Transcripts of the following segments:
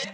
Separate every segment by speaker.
Speaker 1: Hello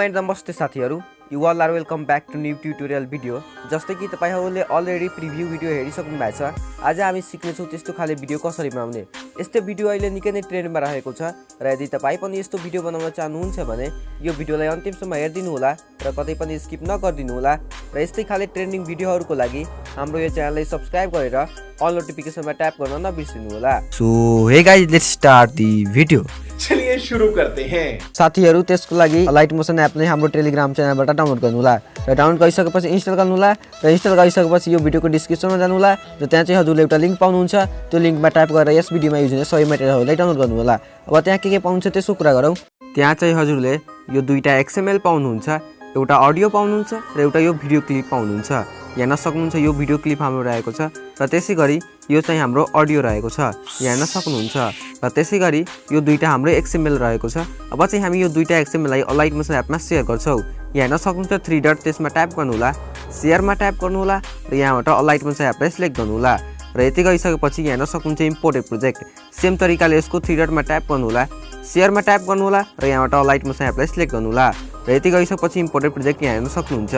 Speaker 1: and नमस्ते साथीहरु, you all are welcome back to new tutorial video. जस्तै कि तपाईहरुले अलरेडी प्रिभ्यू भिडियो हेरिसक्नु भएको छ। आज हामी सिक्ने छौं त्यस्तो खाले भिडियो कसरी बनाउने। यस्तो भिडियो अहिले निकै नै ट्रेन्डमा रहेको छ र यदि तपाई पनि यस्तो भिडियो बनाउन चाहनुहुन्छ भने यो भिडियोलाई अन्तिमसम्म हेर्दिनु होला र कतै पनि स्किप नगर्दिनु होला र यस्तै खाले ट्रेन्डिङ भिडियोहरुको लागि हाम्रो यो च्यानललाई सब्स्क्राइब गरेर अल नोटिफिकेसनमा ट्याप गर्न नबिर्सिनु होला। So hey guys, let's start the video.
Speaker 2: चलिए शुरू करते हैं।
Speaker 1: साथीहरु, त्यसको लागि अलाइट मोसन एप नै हाम्रो टेलिग्राम च्यानलबाट डाउनलोड गर्नु होला र डाउनलोड गरिसकेपछि इन्स्टल गर्नु होला र इन्स्टल गरिसकेपछि यो भिडियोको डिस्क्रिप्सनमा जानु होला र त्यहाँ चाहिँ हजुरले एउटा लिंक पाउनुहुन्छ। त्यो लिंकमा टाइप गरेर यस भिडियोमा युज हुने सबै मेटेरियलहरुलाई डाउनलोड गर्नु होला। अब त्यहाँ के पाउनुहुन्छ त्यसको कुरा गरौँ। त्यहाँ चाहिँ हजुरले यो दुईटा XML पाउनुहुन्छ, एउटा अडियो पाउनुहुन्छ र एउटा यो भिडियो क्लिप पाउनुहुन्छ। यहाँ हेर्न सक्नुहुन्छ यो भिडियो क्लिप हाम्रो रहेको छ र त्यसैगरी यो चाहिँ हाम्रो अडियो रहेको छ, यहाँ हेर्न सक्नुहुन्छ। र त्यसैगरी यो दुईटा हाम्रो XML रहेको छ। अब चाहिँ हामी यो दुईटा XML लाई अलाइट मोसन एपमा शेयर गर्छौं। यहाँ हेर्न सक्नुहुन्छ 3 डट, त्यसमा ट्याप गर्नु होला, शेयरमा ट्याप गर्नु होला र यहाँबाट अलाइट मोसन एपलाई सिलेक्ट गर्नु होला र यति गरिसकेपछि यहाँ हेर्न सक्नुहुन्छ इम्पोर्टेड प्रोजेक्ट। सेम तरिकाले यसको 3 डटमा ट्याप गर्नु होला, शेयरमा ट्याप गर्नु होला र यहाँबाट अलाइट मोसन एपलाई सिलेक्ट गर्नु होला र यति गरिसकेपछि इम्पोर्टेड प्रोजेक्ट यहाँ हेर्न सक्नुहुन्छ।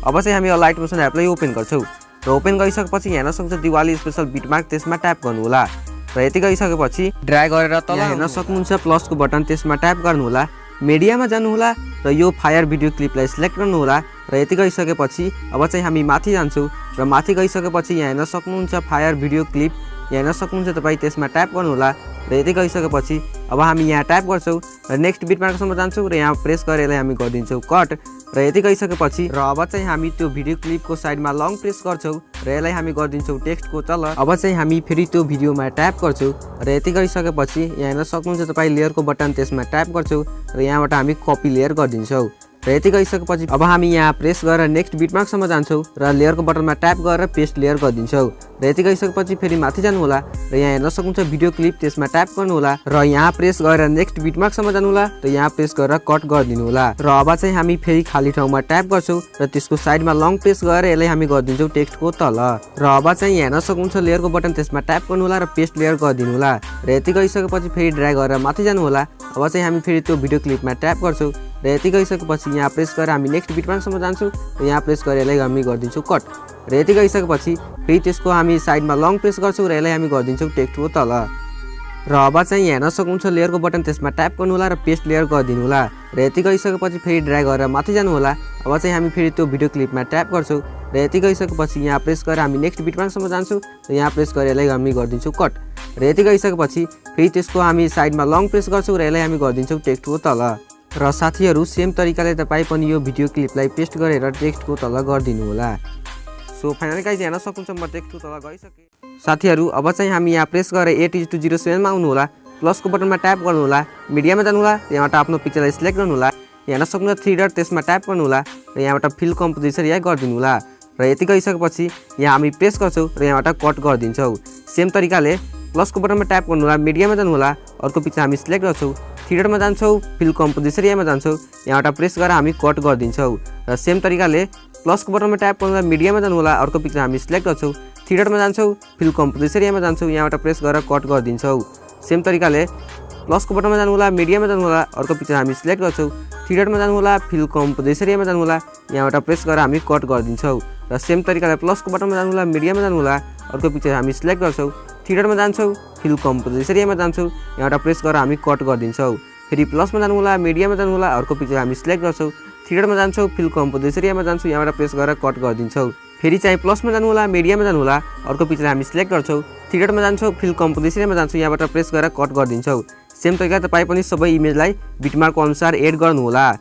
Speaker 1: अब चाहिँ हामी अलाइट मोसन एपलाई ओपन गर्छौं र ओपन गरिसकेपछि यहाँ हेर्न सक्नुहुन्छ दिवाली स्पेशल बिटमार्क, त्यसमा ट्याप गर्नु होला र यति गरिसकेपछि ड्र्याग गरेर तल हेर्न सक्नुहुन्छ प्लसको बटन, त्यसमा ट्याप गर्नु होला, मिडियामा जानु होला र यो फायर भिडियो क्लिपलाई सिलेक्ट गर्नु होला र यति गरिसकेपछि अब चाहिँ हामी माथि जान्छौं र माथि गइसकेपछि यहाँ हेर्न सक्नुहुन्छ फायर भिडियो क्लिप, यहाँ हेर्न सक्नुहुन्छ तपाई, त्यसमा ट्याप गर्नु होला र यति गरिसकेपछि अब हामी यहाँ ट्याप गर्छौं र नेक्स्ट बिटमार्कसम्म जान्छौं र यहाँ प्रेस गरेर हामी गरिदिन्छौं कट र यति गरिसकेपछि र अब चाहिँ हामी त्यो भिडियो क्लिपको साइडमा लङ प्रेस गर्छौं र यसलाई हामी गरिदिन्छौं टेक्स्टको तल। अब चाहिँ हामी फेरि त्यो भिडियोमा ट्याप गर्छौं र यति गरिसकेपछि यहाँ हेर्न सक्नुहुन्छ तपाई लेयरको बटन, त्यसमा ट्याप गर्छौं र यहाँबाट हामी कपी लेयर गरिदिन्छौं र यति गरिसकेपछि अब हामी यहाँ प्रेस गरेर नेक्स्ट बिटमार्कसम्म जान्छौं र लेयरको बटनमा ट्याप गरेर पेस्ट लेयर गरिदिन्छौं र यति गरिसकेपछि फेरि माथि जानु होला र यहाँ हेर्न सक्नुहुन्छ भिडियो क्लिप, त्यसमा ट्याप गर्नु होला र यहाँ प्रेस गरेर नेक्स्ट बिटमार्कसम्म जानु होला र यहाँ प्रेस गरेर कट गरिदिनु होला र अब चाहिँ हामी फेरि खाली ठाउँमा ट्याप गर्छौं र त्यसको साइडमा लङ प्रेस गरेर यसलाई हामी गरिदिन्छौं टेक्स्टको तल र अब चाहिँ यहाँ हेर्न सक्नुहुन्छ लेयरको बटन, त्यसमा ट्याप गर्नु होला र पेस्ट लेयर गरिदिनु होला र यति गरिसकेपछि फेरि ड्र्याग गरेर माथि जानु होला। अब चाहिँ हामी फेरि त्यो भिडियो क्लिपमा ट्याप गर्छौं र यति गरिसकेपछि यहाँ प्रेस गरेर हामी नेक्स्ट बिटमार्कसम्म जान्छौं र यहाँ प्रेस गरेर यसलाई हामी गरिदिन्छौं कट र यति गरिसकेपछि फेरि त्यसको हामी साइडमा लङ प्रेस गर्छौं र यसलाई हामी गरिदिन्छौं टेक्स्टको तल र अब चाहिँ यहाँ हेर्न सक्नुहुन्छ लेयरको बटन, त्यसमा ट्याप गर्नु होला र पेस्ट लेयर गरिदिनु होला र यति गरिसकेपछि फेरि ड्र्याग गरेर माथि जानु होला। अब चाहिँ हामी फेरि त्यो भिडियो क्लिपमा ट्याप गर्छौं र यति गरिसकेपछि यहाँ प्रेस गरेर हामी नेक्स्ट बिटमार्कसम्म जान्छौं र यहाँ प्रेस गरेर यसलाई हामी गरिदिन्छौं कट र यति गरिसकेपछि फेरि त्यसको हामी साइडमा लङ प्रेस गर्छौं र यसलाई हामी गरिदिन्छौं टेक्स्टको तल र साथीहरु सेम तरिकाले तपाई पनि यो भिडियो क्लिपलाई पेस्ट गरेर टेक्स्टको तल गरिदिनु होला। सो फाइनली गाइस हेर्न सक्नुहुन्छ म टेक्स्टको तल गइसके। साथीहरु अब चाहिँ हामी यहाँ प्रेस गरेर 8:07 मा आउनु होला, प्लसको बटनमा ट्याप गर्नु होला, मिडियामा जानु होला, यहाँबाट आफ्नो पिक्चरलाई सिलेक्ट गर्नु होला, यहाँ हेर्न सक्नुहुन्छ 3 डट, त्यसमा ट्याप गर्नु होला र यहाँबाट फिल कम्पोजिसन यहाँ गरिदिनु होला र यति गरिसकेपछि यहाँ हामी प्रेस गर्छौं र यहाँबाट कट गरिदिन्छौं। सेम तरिकाले प्लसको बटनमा ट्याप गर्नु होला, मिडियामा जानु होला, अर्को पिक्चर हामी सिलेक्ट गर्छौं, 3 डटमा जान्छौं, फिल कम्पोजिसन यहाँमा जान्छौं, यहाँबाट प्रेस गरेर हामी कट गरिदिन्छौं र सेम तरिकाले प्लसको बटनमा ट्याप गर्नु होला, मिडियामा जानु होला, अर्को पिक्चर हामी सिलेक्ट गर्छौं, 3 डटमा जान्छौं, फिल कम्पोजिसन यहाँमा जान्छौं, यहाँबाट प्रेस गरेर कट गरिदिन्छौं। सेम तरिकाले प्लसको बटनमा जानु होला, मिडियामा जानु होला, अर्को पिक्चर हामी सिलेक्ट गर्छौं, 3 डटमा जानु होला, फिल कम्पोजिसन यहाँमा जानु होला, यहाँबाट प्रेस गरेर हामी कट गरिदिन्छौं र सेम तरिकाले प्लसको बटनमा जानु होला, मिडियामा जानु होला, अर्को पिक्चर हामी सिलेक्ट गर्छौं, 3 डटमा जान्छौं, फिल कम्पोजिसन यहाँमा जान्छौं, यहाँबाट प्रेस गरेर हामी कट गरिदिन्छौं। फेरि प्लसमा जानु होला, मिडियामा जानु होला, अर्को पिक्चर हामी सिलेक्ट गर्छौं, 3 डटमा जान्छौं, फिल कम्पोजिसन यहाँमा जान्छौं, यहाँबाट प्रेस गरेर कट गरिदिन्छौं। फेरि चाहिँ प्लसमा जानु होला, मिडियामा जानु होला, अर्को पिक्चर हामी सिलेक्ट गर्छौं, 3 डटमा जान्छौं, फिल कम्पोजिसन यहाँमा जान्छौं, यहाँबाट प्रेस गरेर कट गरिदिन्छौं। सेम तरिकाले तपाई पनि सबै इमेजलाई बिटमार्क अनुसार एड गर्नु होला।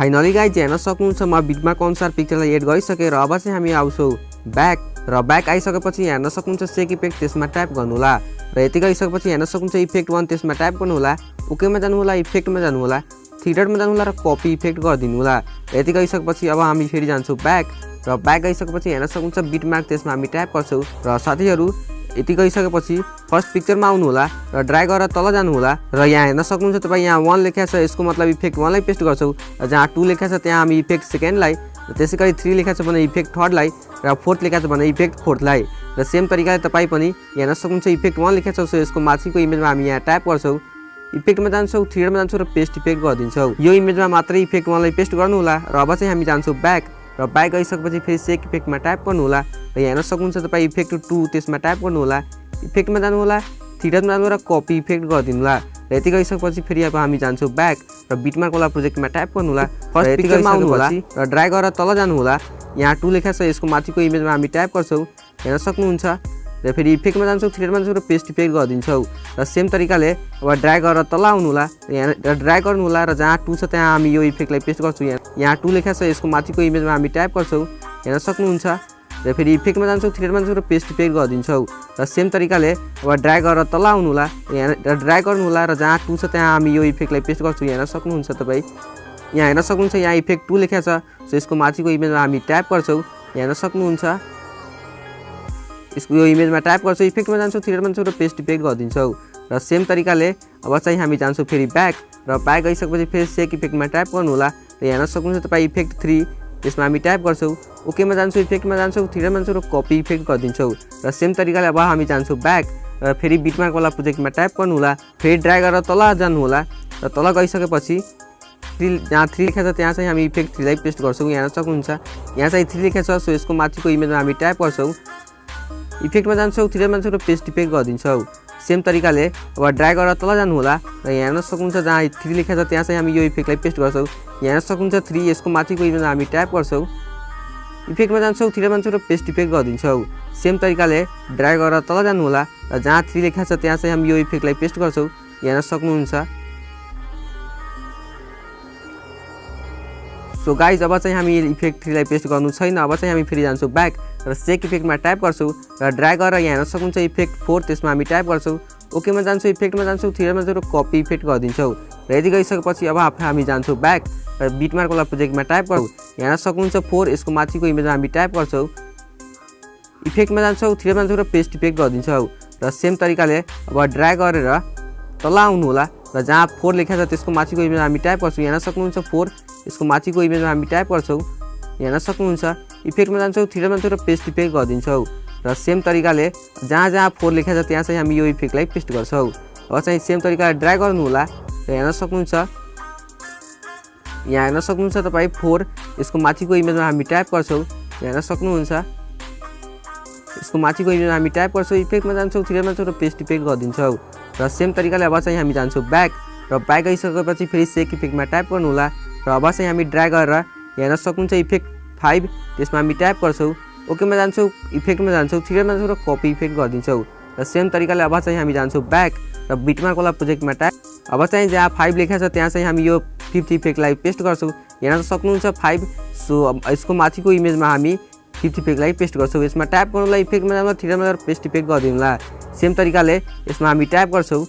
Speaker 1: फाइनली गाइज हेर्न सक्नुहुन्छ म बिटमार्क अनुसार पिक्चरलाई एड गरिसके र अब चाहिँ हामी आउँछौं ब्याक र ब्याक आइसकेपछि यहाँ हेर्न सक्नुहुन्छ सेक इफेक्ट त्यसमा ट्याप गर्नुहोला र यति गरिसकेपछि हेर्न सक्नुहुन्छ इफेक्ट 1 त्यसमा ट्याप गर्नुहोला ओकेमा जानुहोला इफेक्टमा जानुहोला थ्रेडरमा जानुहोला र कपी इफेक्ट गरिदिनु होला र यति गरिसकेपछि अब हामी फेरि जान्छौँ ब्याक र ब्याक गइसकेपछि हेर्न सक्नुहुन्छ बिट मार्क त्यसमा हामी ट्याप गर्छौँ र साथीहरू यति गइसकेपछि फर्स्ट पिक्चरमा आउनु होला र ड्र्याग गरेर तल जानु होला र यहाँ हेर्न सक्नुहुन्छ तपाईँ यहाँ 1 लेखेको छ यसको मतलब इफेक्ट 1 लाई पेस्ट गर्छौँ र जहाँ 2 लेखेको छ त्यहाँ हामी इफेक्ट सेकेन्डलाई र त्यसै गरी 3 लेखेको छ भने इफेक्ट थर्डलाई र 4th लेखेको छ भने इफेक्ट फोर्थलाई र सेम तरिकाले तपाईँ पनि हेर्न सक्नुहुन्छ इफेक्ट 1 लेखेको छ सो यसको माथिको इमेजमा हामी यहाँ ट्याप गर्छौँ इफेक्टमा जान्छौँ थ्रेडमा जान्छौँ र पेस्ट इफेक्ट गरिदिन्छौँ यो इमेजमा मात्रै इफेक्ट 1 लाई पेस्ट गर्नु होला र अब चाहिँ हामी जान्छौँ ब्याक र ब्याक गइसकेपछि फेरि सेक इफेक्टमा ट्याप गर्नु होला र यहाँ हेर्न सक्नुहुन्छ तपाईँ इफेक्ट 2 त्यसमा ट्याप गर्नु होला इफेक्टमा जानु होला थ्रेडमा जानु र कपी इफेक्ट गरिदिनु होला र यति गरिसकेपछि फेरि अब हामी जान्छौँ ब्याक र बिटमार्क वाला प्रोजेक्टमा ट्याप गर्नु होला फर्स्ट पिक्चरमा आउनु होला र ड्र्याग गरेर तल जानु होला यहाँ 2 लेखेको छ यसको माथिको इमेजमा हामी ट्याप गर्छौँ हेर्न सक्नुहुन्छ र फेरि इफेक्टमा जान्छौँ थ्रेडमा जान्छौँ र पेस्ट इफेक्ट गरिदिन्छौँ र सेम तरिकाले अब ड्र्याग गरेर तल आउनु होला यहाँ ड्र्याग गर्नु होला र जहाँ 2 छ त्यहाँ हामी यो इफेक्टलाई पेस्ट गर्छौँ यहाँ 2 लेखेको छ यसको माथिको इमेजमा हामी ट्याप गर्छौँ हेर्न सक्नुहुन्छ र फेरि इफेक्टमा जान्छौँ थ्रेडमा जान्छौँ र पेस्ट इफेक्ट गरिदिन्छौँ र सेम तरिकाले अब ड्र्याग गरेर तल आउनु होला यहाँ ड्र्याग गर्नु होला र जहाँ 2 छ त्यहाँ हामी यो इफेक्टलाई पेस्ट गर्छौँ हेर्न सक्नुहुन्छ तपाईँ यहाँ हेर्न सक्नुहुन्छ यहाँ इफेक्ट 2 लेखेको छ सो यसको माथिको इमेजमा हामी ट्याप गर्छौँ हेर्न सक्नुहुन्छ यसको यो इमेजमा ट्याप गर्छौँ इफेक्टमा जान्छौँ थ्रेडमा जान्छौँ र पेस्ट इफेक्ट गरिदिन्छौँ र सेम तरिकाले अब चाहिँ हामी जान्छौँ फेरि ब्याक र ब्याक गइसकेपछि फेरि सेक इफेक्टमा ट्याप गर्नु होला र हेर्न सक्नुहुन्छ तपाईँ इफेक्ट 3 त्यसमा हामी ट्याप गर्छौँ ओकेमा जान्छौँ इफेक्टमा जान्छौँ थ्रेडमा जान्छौँ र कपी इफेक्ट गरिदिन्छौँ र सेम तरिकाले अब हामी जान्छौँ ब्याक र फेरि बिटमार्क वाला प्रोजेक्टमा ट्याप गर्नु होला फेरि ड्र्याग गरेर तल जानु होला र तल गइसकेपछि जहाँ 3 लेखेको छ त्यहाँ चाहिँ हामी इफेक्ट 3 लाई पेस्ट गर्छौँ यहाँ सक्नुहुन्छ यहाँ चाहिँ 3 लेखेको छ सो यसको माथिको इमेजमा हामी ट्याप गर्छौँ इफेक्टमा जान्छौँ थ्रेडमा जान्छौँ र पेस्ट इफेक्ट गरिदिन्छौँ सेम तरिकाले अब ड्र्याग गरेर तल जानु होला र यहाँ हेर्न सक्नुहुन्छ जहाँ 3 लेखेको छ त्यहाँ चाहिँ हामी यो इफेक्टलाई पेस्ट गर्छौँ यहाँ हेर्न सक्नुहुन्छ 3 यसको माथिको इमेजमा हामी ट्याप गर्छौँ इफेक्टमा जान्छौँ थ्रेडमा जान्छौँ र पेस्ट इफेक्ट गरिदिन्छौँ सेम तरिकाले ड्र्याग गरेर तल जानु होला र जहाँ 3 लेखेको छ त्यहाँ चाहिँ हामी यो इफेक्टलाई पेस्ट गर्छौँ यहाँ हेर्न सक्नुहुन्छ सो गाइज अब चाहिँ हामी इफेक्ट 3 लाई पेस्ट गर्नु छैन अब चाहिँ हामी फेरि जान्छौँ ब्याक र सेक इफेक्टमा ट्याप गर्छौँ र ड्र्याग गरेर यहाँ हेर्न सक्नुहुन्छ इफेक्ट 4 त्यसमा हामी ट्याप गर्छौँ ओकेमा जान्छौँ इफेक्टमा जान्छौँ थ्रेडमा जान्छौँ र कपी इफेक्ट गरिदिन्छौँ र यदि गइसकेपछि अब हामी जान्छौँ ब्याक र बिटमार्क वाला प्रोजेक्टमा ट्याप गर्छौँ यहाँ हेर्न सक्नुहुन्छ 4 यसको माथिको इमेजमा हामी ट्याप गर्छौँ इफेक्टमा जान्छौँ थ्रेडमा जान्छौँ र पेस्ट इफेक्ट गरिदिन्छौँ र सेम तरिकाले अब ड्र्याग गरेर तल आउनु होला र जहाँ 4 लेखेको छ त्यसको माथिको इमेजमा हामी ट्याप गर्छौँ यहाँ सक्नुहुन्छ 4 यसको माथिको इमेजमा हामी ट्याप गर्छौँ यहाँ सक्नुहुन्छ इफेक्टमा जान्छौँ थ्रेडमा जान्छौँ र पेस्ट इफेक्ट गरिदिन्छौँ र सेम तरिकाले जहाँ जहाँ 4 लेखेको छ त्यहाँ चाहिँ हामी यो इफेक्टलाई पेस्ट गर्छौँ अब चाहिँ सेम तरिकाले ड्र्याग गर्नु होला र हेर्न सक्नुहुन्छ यहाँ हेर्न सक्नुहुन्छ तपाईँ 4 यसको माथिको इमेजमा हामी ट्याप गर्छौँ हेर्न सक्नुहुन्छ यसको माथिको इमेजमा हामी ट्याप गर्छौँ इफेक्टमा जान्छौँ थ्रेडमा जान्छौँ र पेस्ट इफेक्ट गरिदिन्छौँ र सेम तरिकाले अब चाहिँ हामी जान्छौँ ब्याक र ब्याक गइसकेपछि फेरि सेक इफेक्टमा ट्याप गर्नु होला र अब चाहिँ हामी ड्र्याग गरेर हेर्न सक्नुहुन्छ इफेक्ट 5 त्यसमा हामी ट्याप गर्छौँ ओकेमा जान्छौँ इफेक्टमा जान्छौँ थ्रेडमा जान्छौँ र कपी इफेक्ट गरिदिन्छौँ र सेम तरिकाले अब चाहिँ हामी जान्छौँ ब्याक र बिटमार्क वाला प्रोजेक्टमा ट्याप अब चाहिँ जहाँ 5 लेखेको छ त्यहाँ चाहिँ हामी यो 5th इफेक्टलाई पेस्ट गर्छौँ हेर्न सक्नुहुन्छ 5 सो यसको माथिको इमेजमा हामी 5th इफेक्टलाई पेस्ट गर्छौँ यसमा ट्याप गर्नुलाई इफेक्टमा जानु थ्रेडमा पेस्ट इफेक्ट गरिदिनुला सेम तरिकाले यसमा हामी ट्याप गर्छौँ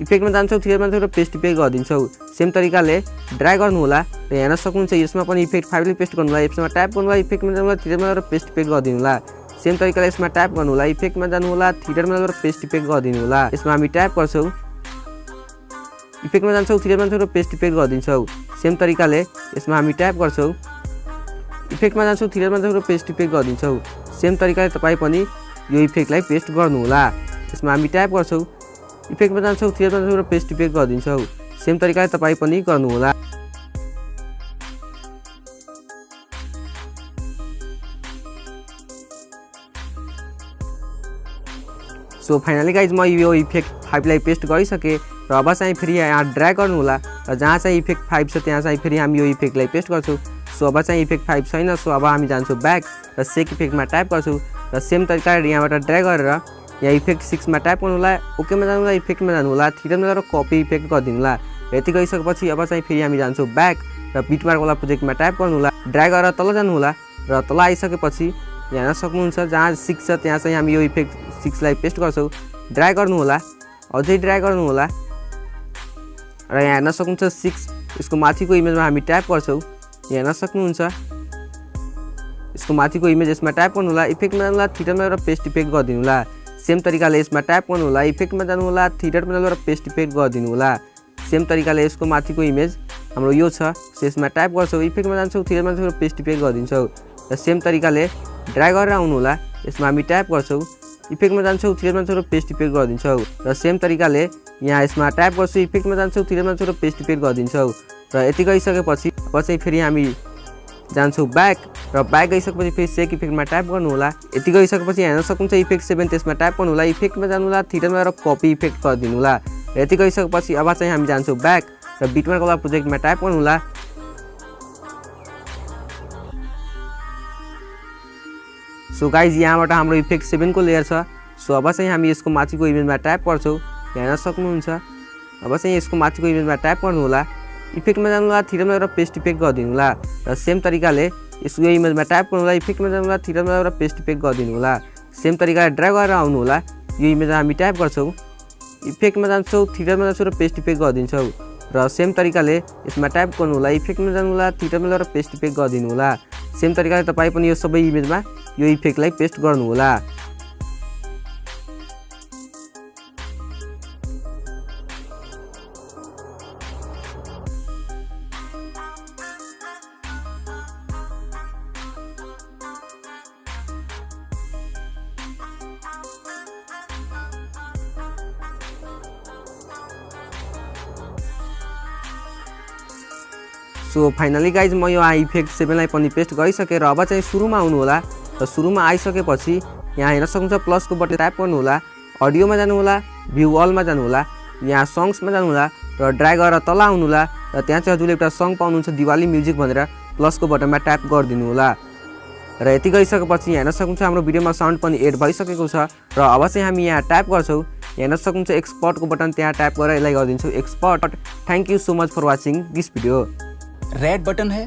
Speaker 1: इफेक्टमा जान्छौँ थ्रेडमा जान्छौँ र पेस्ट इफेक्ट गरिदिन्छौँ सेम तरिकाले ड्र्याग गर्नु होला र हेर्न सक्नुहुन्छ यसमा पनि इफेक्ट 5 ले पेस्ट गर्नु होला यसमा ट्याप गर्नु होला इफेक्टमा जानु होला थ्रेडमा र पेस्ट इफेक्ट गरिदिनु होला सेम तरिकाले यसमा ट्याप गर्नु होला इफेक्टमा जानु होला थ्रेडमा र पेस्ट इफेक्ट गरिदिनु होला यसमा हामी ट्याप गर्छौँ इफेक्टमा जान्छौँ थ्रेडमा जान्छौँ र पेस्ट इफेक्ट गरिदिन्छौँ सेम तरिकाले यसमा हामी ट्याप गर्छौँ इफेक्टमा जान्छौँ थ्रेडमा जान्छौँ र पेस्ट इफेक्ट गरिदिन्छौँ सेम तरिकाले तपाईँ पनि यो इफेक्टलाई पेस्ट गर्नु होला यसमा हामी ट्याप गर्छौँ इफेक्टमा जान्छौँ थ्रेडमा जान्छौँ र पेस्ट इफेक्ट गरिदिन्छौँ सेम तरिकाले तपाईँ पनि गर्नु होला सो फाइनली गाइज म यो इफेक्ट 5 लाई पेस्ट गरिसकेँ र अब चाहिँ फेरि यहाँ ड्र्याग गर्नु होला र जहाँ चाहिँ इफेक्ट 5 छ त्यहाँ चाहिँ फेरि हामी यो इफेक्टलाई पेस्ट गर्छौँ सो अब चाहिँ इफेक्ट 5 छैन सो अब हामी जान्छौँ ब्याक र सेक इफेक्टमा ट्याप गर्छौँ र सेम तरिकाले यहाँबाट ड्र्याग गरेर यहाँ इफेक्ट 6 मा ट्याप गर्नु होला ओकेमा जानु होला इफेक्टमा जानु होला थ्रेडमा र कपी इफेक्ट गरिदिनु होला यति गइसकेपछि अब चाहिँ फेरि हामी जान्छौँ ब्याक र बिटमार्क वाला प्रोजेक्टमा ट्याप गर्नु होला ड्र्याग गरेर तल जानु होला र तल आइसकेपछि यहाँ हेर्न सक्नुहुन्छ जहाँ 6 छ त्यहाँ चाहिँ हामी यो इफेक्ट 6 लाई पेस्ट गर्छौँ। ड्र्याग गर्नु होला, अझै ड्र्याग गर्नु होला र यहाँ हेर्न सक्नुहुन्छ 6 यसको माथिको इमेजमा हामी ट्याप गर्छौँ। यहाँ हेर्न सक्नुहुन्छ यसको माथिको इमेज यसमा ट्याप गर्नु होला, इफेक्टमा जानु होला, थिएटरमा एउटा पेस्ट इफेक्ट गरिदिनु होला। सेम तरिकाले यसमा ट्याप गर्नु होला, इफेक्टमा जानु होला, थिएटरमा जानु होला, पेस्ट इफेक्ट गरिदिनु होला। सेम तरिकाले यसको माथिको इमेज हाम्रो यो छ, यसमा ट्याप गर्छौँ, इफेक्टमा जान्छौँ, थिएटरमा जान्छौँ, पेस्ट इफेक्ट गरिदिन्छौँ। र सेम तरिकाले ड्र्याग गरेर आउनु होला, यसमा हामी ट्याप गर्छौँ, इफेक्टमा जान्छौँ, थिएटरमा जान्छौँ र पेस्ट इफेक्ट गरिदिन्छौँ। र सेम तरिकाले यहाँ यसमा ट्याप गर्छौँ, इफेक्टमा जान्छौँ, थिएटरमा जान्छौँ र पेस्ट इफेक्ट गरिदिन्छौँ। र यति गइसकेपछि चाहिँ फेरि हामी जान्छौँ ब्याक र ब्याक गइसकेपछि फेरि सेक इफेक्टमा ट्याप गर्नु होला। यति गइसकेपछि हेर्न सक्नुहुन्छ इफेक्ट 7 त्यसमा ट्याप गर्नु होला, इफेक्टमा जानु होला, थिएटरमा र कपी इफेक्ट गरिदिनु होला। र यति गइसकेपछि अब चाहिँ हामी जान्छौँ ब्याक र बिटमार्क कलर प्रोजेक्टमा ट्याप गर्नु होला। सो गाइज यहाँबाट हाम्रो इफेक्ट 7 को लेयर छ। सो अब चाहिँ हामी यसको माथिको इमेजमा ट्याप गर्छौँ, हेर्न सक्नुहुन्छ। अब चाहिँ यसको माथिको इमेजमा ट्याप गर्नु होला, इफेक्टमा जानु होला, थिएटरमा र पेस्ट इफेक्ट गरिदिनु होला। र सेम तरिकाले यसको इमेजमा ट्याप गर्नु होला, इफेक्टमा जानु होला, थिएटरमा र पेस्ट इफेक्ट गरिदिनु होला। सेम तरिकाले ड्र्याग गरेर आउनु होला, यो इमेजमा हामी ट्याप गर्छौँ, इफेक्टमा जान्छौँ, थिएटरमा जान्छौँ र पेस्ट इफेक्ट गरिदिन्छौँ। र सेम तरिकाले यसमा ट्याप गर्नु होला, इफेक्टमा जानु होला, थिएटरमा र पेस्ट इफेक्ट गरिदिनु होला। सेम तरिकाले तपाईँ पनि यो सबै इमेजमा यो इफेक्टलाई पेस्ट गर्नु होला। सो फाइनली गाइज म यो इफेक्ट 7 लाई पनि पेस्ट गरिसकेँ र अब चाहिँ सुरुमा आउनु होला। र सुरुमा आइसकेपछि यहाँ हेर्न सक्नुहुन्छ प्लसको बटन ट्याप गर्नु होला, अडियोमा जानु होला, भ्यू अलमा जानु होला, यहाँ सङ्ग्समा जानु होला र ड्र्याग गरेर तल आउनु होला। र त्यहाँ चाहिँ हजुरले एउटा सङ्ग पाउनुहुन्छ दिवाली म्युजिक भनेर प्लसको बटनमा ट्याप गरिदिनु होला। र यति गरिसकेपछि हेर्न सक्नुहुन्छ हाम्रो भिडियोमा साउन्ड पनि एड भइसकेको छ। र अब चाहिँ हामी यहाँ ट्याप गर्छौँ, हेर्न सक्नुहुन्छ एक्सपोर्टको बटन त्यहाँ ट्याप गरेर यसलाई गरिदिन्छौँ export. Thank you so much for watching this video.
Speaker 3: Red button है